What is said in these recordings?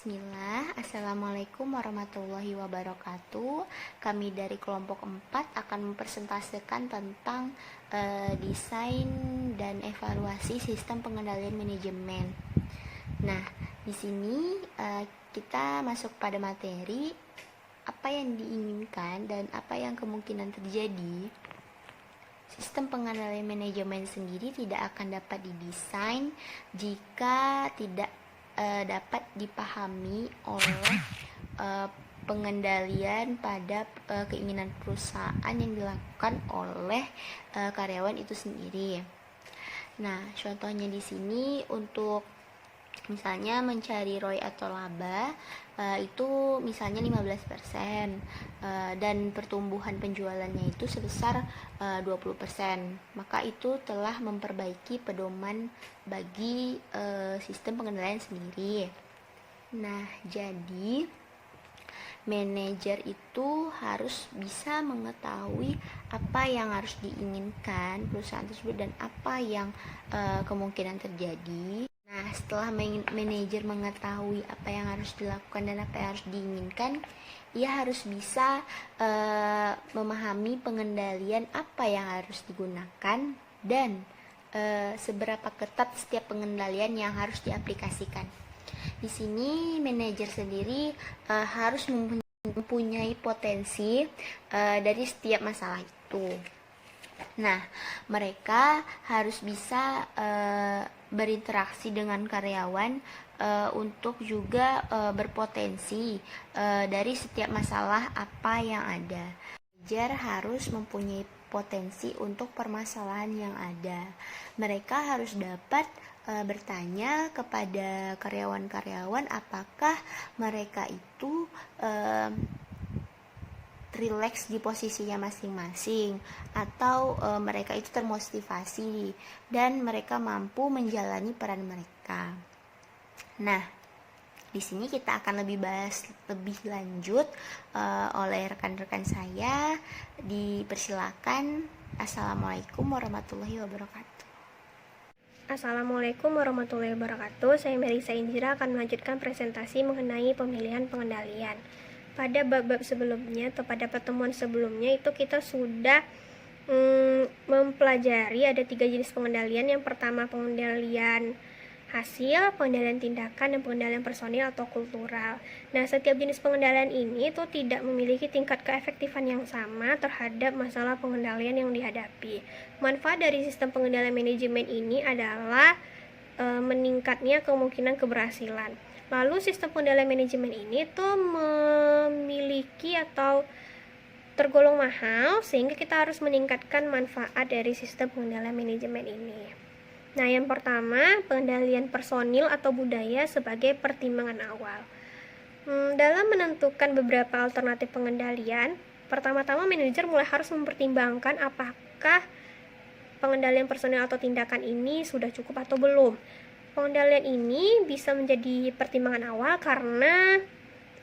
Bismillah, Assalamualaikum warahmatullahi wabarakatuh. Kami dari kelompok 4 akan mempresentasikan tentang desain dan evaluasi sistem pengendalian manajemen. Nah, di sini kita masuk pada materi apa yang diinginkan dan apa yang kemungkinan terjadi. Sistem pengendalian manajemen sendiri tidak akan dapat didesain jika tidak dapat dipahami oleh pengendalian pada keinginan perusahaan yang dilakukan oleh karyawan itu sendiri. Nah, contohnya di sini untuk misalnya mencari ROI atau laba itu misalnya 15% dan pertumbuhan penjualannya itu sebesar 20%, maka itu telah memperbaiki pedoman bagi sistem pengendalian sendiri. Nah, jadi manajer itu harus bisa mengetahui apa yang harus diinginkan perusahaan tersebut dan apa yang kemungkinan terjadi. Nah, setelah manajer mengetahui apa yang harus dilakukan dan apa yang harus diinginkan, ia harus bisa memahami pengendalian apa yang harus digunakan dan seberapa ketat setiap pengendalian yang harus diaplikasikan. Di sini manajer sendiri harus mempunyai potensi dari setiap masalah itu. Nah, mereka harus bisa berinteraksi dengan karyawan untuk juga berpotensi dari setiap masalah apa yang ada. Manajer harus mempunyai potensi untuk permasalahan yang ada. Mereka harus dapat bertanya kepada karyawan-karyawan apakah mereka itu relax di posisinya masing-masing atau mereka itu termotivasi dan mereka mampu menjalani peran mereka. Nah, di sini kita akan bahas lebih lanjut oleh rekan-rekan saya. Dipersilakan. Assalamualaikum warahmatullahi wabarakatuh. Assalamualaikum warahmatullahi wabarakatuh. Saya Melisa Indira akan melanjutkan presentasi mengenai pemilihan pengendalian. Pada bab-bab sebelumnya atau pada pertemuan sebelumnya itu kita sudah mempelajari ada 3 jenis pengendalian. Yang pertama pengendalian hasil, pengendalian tindakan, dan pengendalian personil atau kultural. Nah, setiap jenis pengendalian ini itu tidak memiliki tingkat keefektifan yang sama terhadap masalah pengendalian yang dihadapi. Manfaat dari sistem pengendalian manajemen ini adalah meningkatnya kemungkinan keberhasilan. Lalu sistem pengendalian manajemen ini tuh memiliki atau tergolong mahal sehingga kita harus meningkatkan manfaat dari sistem pengendalian manajemen ini. Nah, yang pertama pengendalian personil atau budaya sebagai pertimbangan awal. Dalam menentukan beberapa alternatif pengendalian, pertama-tama manajer mulai harus mempertimbangkan apakah pengendalian personil atau tindakan ini sudah cukup atau belum. Pengendalian ini bisa menjadi pertimbangan awal karena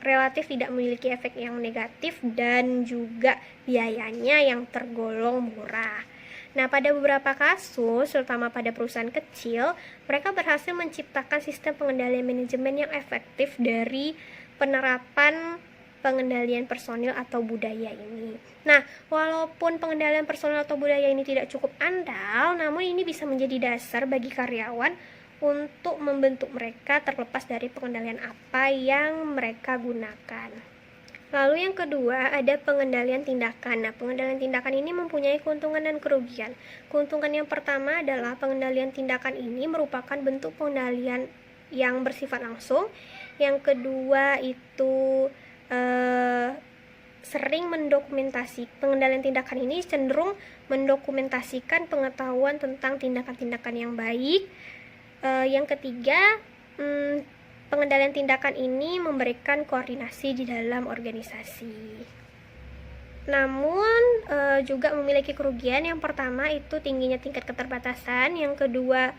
relatif tidak memiliki efek yang negatif dan juga biayanya yang tergolong murah. Nah, pada beberapa kasus, terutama pada perusahaan kecil, mereka berhasil menciptakan sistem pengendalian manajemen yang efektif dari penerapan pengendalian personil atau budaya ini. Nah, walaupun pengendalian personil atau budaya ini tidak cukup andal, namun ini bisa menjadi dasar bagi karyawan untuk membentuk mereka terlepas dari pengendalian apa yang mereka gunakan. Lalu yang kedua ada pengendalian tindakan. Nah, pengendalian tindakan ini mempunyai keuntungan dan kerugian. Keuntungan yang pertama adalah pengendalian tindakan ini merupakan bentuk pengendalian yang bersifat langsung. Yang kedua itu sering pengendalian tindakan ini cenderung mendokumentasikan pengetahuan tentang tindakan-tindakan yang baik. Yang ketiga, pengendalian tindakan ini memberikan koordinasi di dalam organisasi. Namun juga memiliki kerugian. Yang pertama itu tingginya tingkat keterbatasan. Yang kedua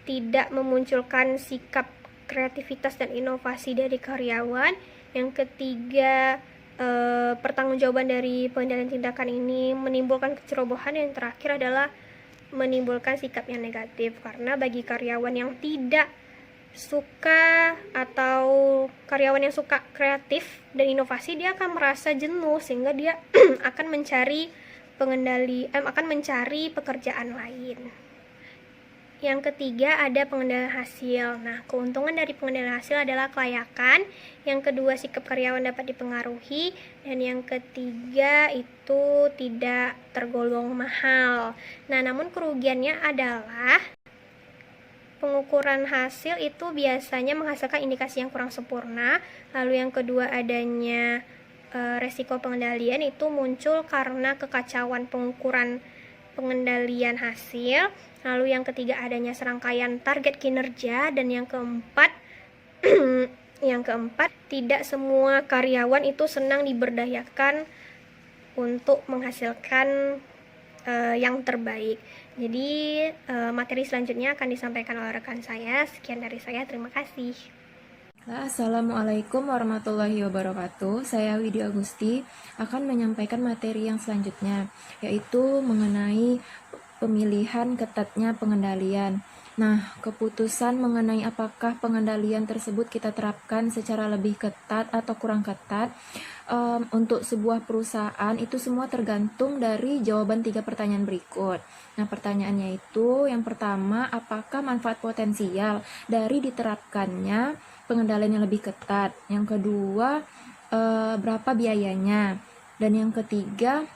tidak memunculkan sikap kreativitas dan inovasi dari karyawan. Yang ketiga pertanggungjawaban dari pengendalian tindakan ini menimbulkan kecerobohan. Yang terakhir adalah menimbulkan sikap yang negatif karena bagi karyawan yang tidak suka atau karyawan yang suka kreatif dan inovasi, dia akan merasa jenuh sehingga dia akan mencari pekerjaan lain. Yang ketiga ada pengendalian hasil. Nah, keuntungan dari pengendalian hasil adalah kelayakan. Yang kedua, sikap karyawan dapat dipengaruhi. Dan yang ketiga itu tidak tergolong mahal. Nah, namun kerugiannya adalah pengukuran hasil itu biasanya menghasilkan indikasi yang kurang sempurna. Lalu yang kedua adanya resiko pengendalian itu muncul karena kekacauan pengendalian hasil. Lalu yang ketiga adanya serangkaian target kinerja, dan yang keempat tidak semua karyawan itu senang diberdayakan untuk menghasilkan yang terbaik. Jadi materi selanjutnya akan disampaikan oleh rekan saya. Sekian dari saya, terima kasih. Assalamualaikum warahmatullahi wabarakatuh. Saya Widya Agusti akan menyampaikan materi yang selanjutnya, yaitu mengenai pemilihan ketatnya pengendalian. Nah, keputusan mengenai apakah pengendalian tersebut kita terapkan secara lebih ketat atau kurang ketat untuk sebuah perusahaan itu semua tergantung dari jawaban 3 pertanyaan berikut. Nah, pertanyaannya itu yang pertama, apakah manfaat potensial dari diterapkannya pengendalian yang lebih ketat? Yang kedua, berapa biayanya? Dan yang ketiga,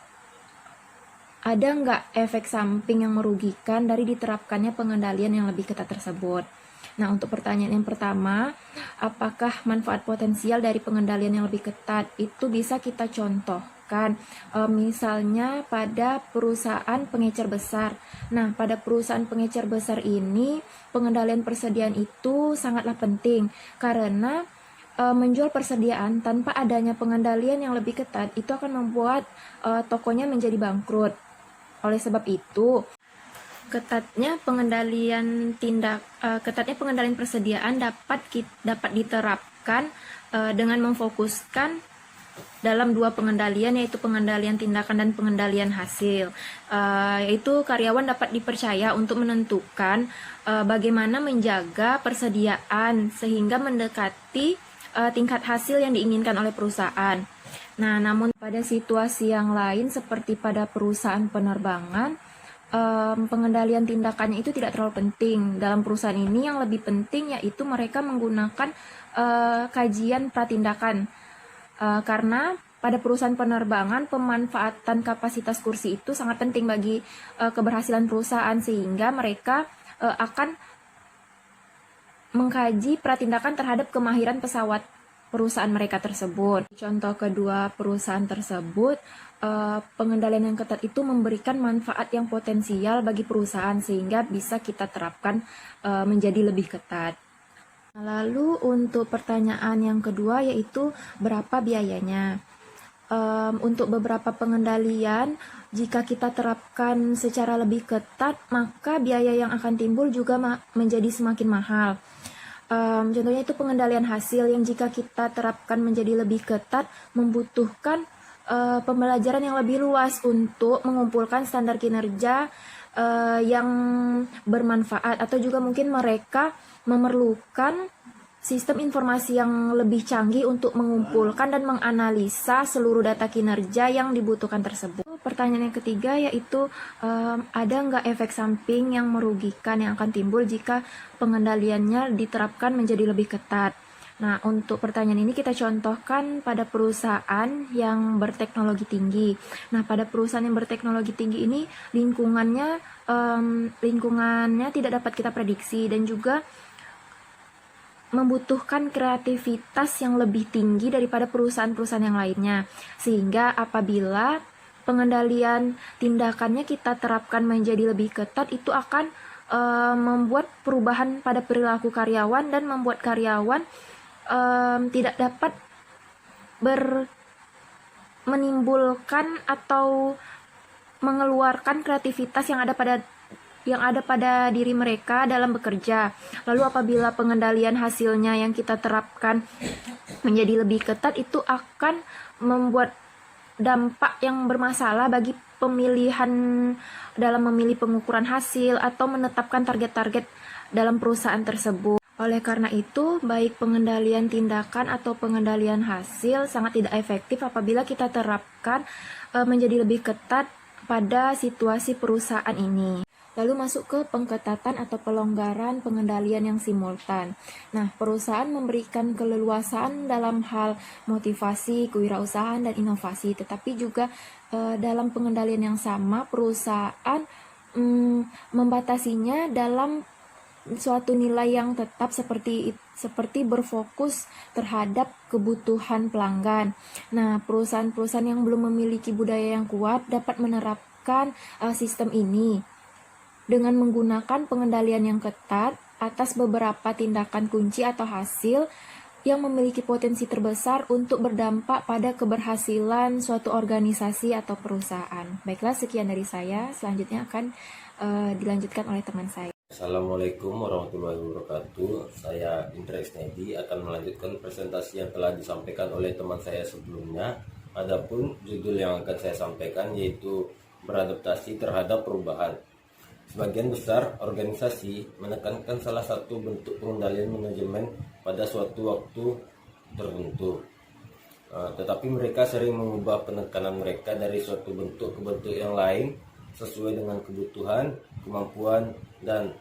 ada nggak efek samping yang merugikan dari diterapkannya pengendalian yang lebih ketat tersebut? Nah, untuk pertanyaan yang pertama, apakah manfaat potensial dari pengendalian yang lebih ketat? Itu bisa kita contohkan, misalnya pada perusahaan pengecer besar. Nah, pada perusahaan pengecer besar ini, pengendalian persediaan itu sangatlah penting, karena menjual persediaan tanpa adanya pengendalian yang lebih ketat, itu akan membuat tokonya menjadi bangkrut. Oleh sebab itu, ketatnya pengendalian persediaan dapat diterapkan dengan memfokuskan dalam 2 pengendalian, yaitu pengendalian tindakan dan pengendalian hasil. Yaitu karyawan dapat dipercaya untuk menentukan bagaimana menjaga persediaan sehingga mendekati tingkat hasil yang diinginkan oleh perusahaan. Nah, namun pada situasi yang lain seperti pada perusahaan penerbangan, pengendalian tindakannya itu tidak terlalu penting. Dalam perusahaan ini yang lebih penting yaitu mereka menggunakan kajian pratindakan, karena pada perusahaan penerbangan pemanfaatan kapasitas kursi itu sangat penting bagi keberhasilan perusahaan, sehingga mereka akan mengkaji pratindakan terhadap kemahiran pesawat perusahaan mereka tersebut. Contoh kedua perusahaan tersebut, pengendalian yang ketat itu memberikan manfaat yang potensial bagi perusahaan sehingga bisa kita terapkan menjadi lebih ketat. Lalu untuk pertanyaan yang kedua yaitu berapa biayanya? Untuk beberapa pengendalian, jika kita terapkan secara lebih ketat, maka biaya yang akan timbul juga menjadi semakin mahal. Contohnya itu pengendalian hasil yang jika kita terapkan menjadi lebih ketat membutuhkan pembelajaran yang lebih luas untuk mengumpulkan standar kinerja yang bermanfaat, atau juga mungkin mereka memerlukan sistem informasi yang lebih canggih untuk mengumpulkan dan menganalisa seluruh data kinerja yang dibutuhkan tersebut. Pertanyaan yang ketiga yaitu ada nggak efek samping yang merugikan yang akan timbul jika pengendaliannya diterapkan menjadi lebih ketat? Nah, untuk pertanyaan ini kita contohkan pada perusahaan yang berteknologi tinggi. Nah, pada perusahaan yang berteknologi tinggi ini lingkungannya tidak dapat kita prediksi dan juga membutuhkan kreativitas yang lebih tinggi daripada perusahaan-perusahaan yang lainnya. Sehingga apabila pengendalian tindakannya kita terapkan menjadi lebih ketat, itu akan membuat perubahan pada perilaku karyawan dan membuat karyawan tidak dapat menimbulkan atau mengeluarkan kreativitas yang ada pada diri mereka dalam bekerja. Lalu apabila pengendalian hasilnya yang kita terapkan menjadi lebih ketat, itu akan membuat dampak yang bermasalah bagi pemilihan dalam memilih pengukuran hasil atau menetapkan target-target dalam perusahaan tersebut. Oleh karena itu, baik pengendalian tindakan atau pengendalian hasil sangat tidak efektif apabila kita terapkan menjadi lebih ketat pada situasi perusahaan ini. Lalu masuk ke pengketatan atau pelonggaran pengendalian yang simultan. Nah, perusahaan memberikan keleluasaan dalam hal motivasi, kewirausahaan, dan inovasi, tetapi juga dalam pengendalian yang sama, perusahaan membatasinya dalam suatu nilai yang tetap seperti berfokus terhadap kebutuhan pelanggan. Nah, perusahaan-perusahaan yang belum memiliki budaya yang kuat dapat menerapkan sistem ini dengan menggunakan pengendalian yang ketat atas beberapa tindakan kunci atau hasil yang memiliki potensi terbesar untuk berdampak pada keberhasilan suatu organisasi atau perusahaan. Baiklah, sekian dari saya. Selanjutnya akan dilanjutkan oleh teman saya. Assalamualaikum warahmatullahi wabarakatuh. Saya Indra Isnedi akan melanjutkan presentasi yang telah disampaikan oleh teman saya sebelumnya. Adapun judul yang akan saya sampaikan yaitu beradaptasi terhadap perubahan. Sebagian besar organisasi menekankan salah satu bentuk pengendalian manajemen pada suatu waktu tertentu. Tetapi mereka sering mengubah penekanan mereka dari suatu bentuk ke bentuk yang lain sesuai dengan kebutuhan, kemampuan, dan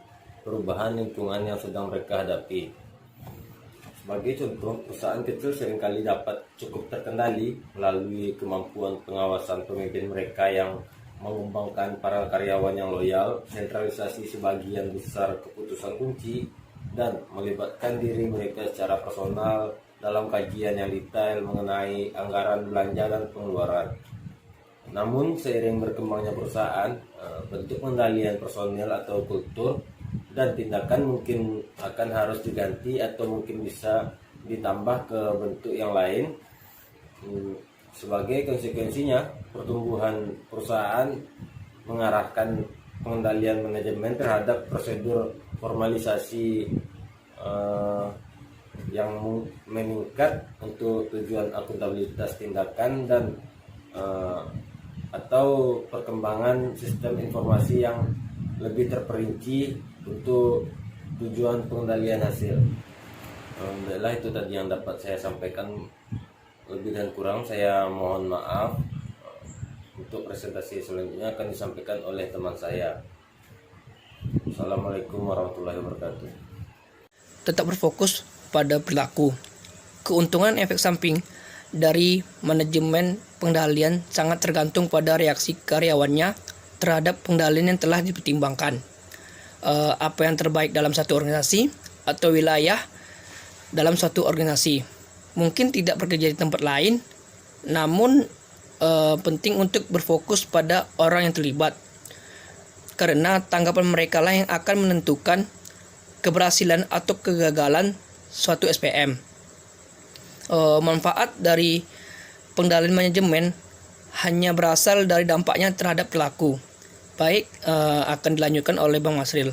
perubahan lingkungan yang sedang mereka hadapi. Sebagai contoh, perusahaan kecil seringkali dapat cukup terkendali melalui kemampuan pengawasan pemimpin mereka yang mengembangkan para karyawan yang loyal, sentralisasi sebagian besar keputusan kunci, dan melibatkan diri mereka secara personal dalam kajian yang detail mengenai anggaran belanja dan pengeluaran. Namun seiring berkembangnya perusahaan, bentuk pengendalian personil atau kultur dan tindakan mungkin akan harus diganti atau mungkin bisa ditambah ke bentuk yang lain. Sebagai konsekuensinya, pertumbuhan perusahaan mengarahkan pengendalian manajemen terhadap prosedur formalisasi yang meningkat untuk tujuan akuntabilitas tindakan dan atau perkembangan sistem informasi yang lebih terperinci untuk tujuan pengendalian hasil. Alhamdulillah, itu tadi yang dapat saya sampaikan. Lebih dan kurang saya mohon maaf. Untuk presentasi selanjutnya akan disampaikan oleh teman saya. Assalamualaikum warahmatullahi wabarakatuh. Tetap berfokus pada perilaku. Keuntungan efek samping dari manajemen pengendalian sangat tergantung pada reaksi karyawannya terhadap pengendalian yang telah dipertimbangkan. Apa yang terbaik dalam satu organisasi atau wilayah dalam suatu organisasi. Mungkin tidak bekerja di tempat lain, namun penting untuk berfokus pada orang yang terlibat. Karena tanggapan mereka lah yang akan menentukan keberhasilan atau kegagalan suatu SPM. Manfaat dari pengendalian manajemen hanya berasal dari dampaknya terhadap pelaku. Baik, akan dilanjutkan oleh Bang Masril.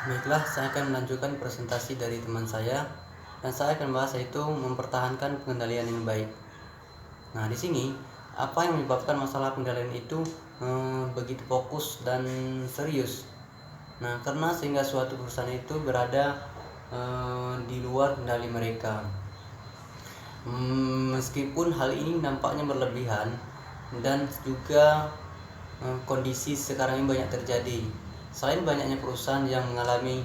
Baiklah, saya akan melanjutkan presentasi dari teman saya dan saya akan bahas yaitu mempertahankan pengendalian yang baik. Nah, di sini apa yang menyebabkan masalah pengendalian itu begitu fokus dan serius? Nah, karena sehingga suatu perusahaan itu berada di luar kendali mereka. Meskipun hal ini nampaknya berlebihan dan juga kondisi sekarang ini banyak terjadi. Selain banyaknya perusahaan yang mengalami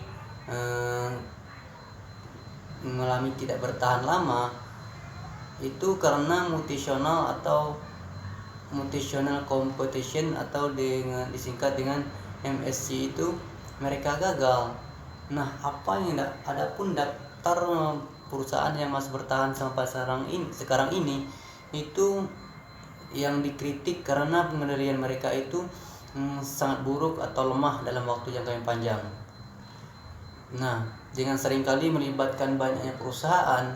tidak bertahan lama, itu karena mutational competition atau disingkat dengan MSC itu mereka gagal. Nah, adapun daftar perusahaan yang masih bertahan sampai sekarang ini itu yang dikritik karena pengendalian mereka itu sangat buruk atau lemah dalam waktu jangka yang panjang. Nah, dengan seringkali melibatkan banyaknya perusahaan,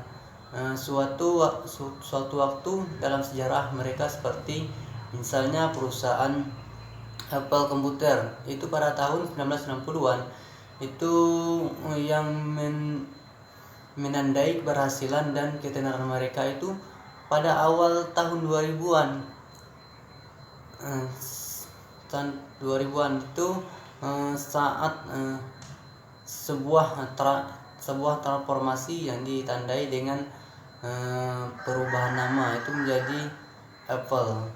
suatu waktu dalam sejarah mereka seperti misalnya perusahaan Apple komputer itu pada tahun 1960-an itu yang menandai keberhasilan dan ketenaran mereka itu pada awal tahun 2000-an. tahun 2000-an itu saat sebuah transformasi yang ditandai dengan perubahan nama itu menjadi Apple.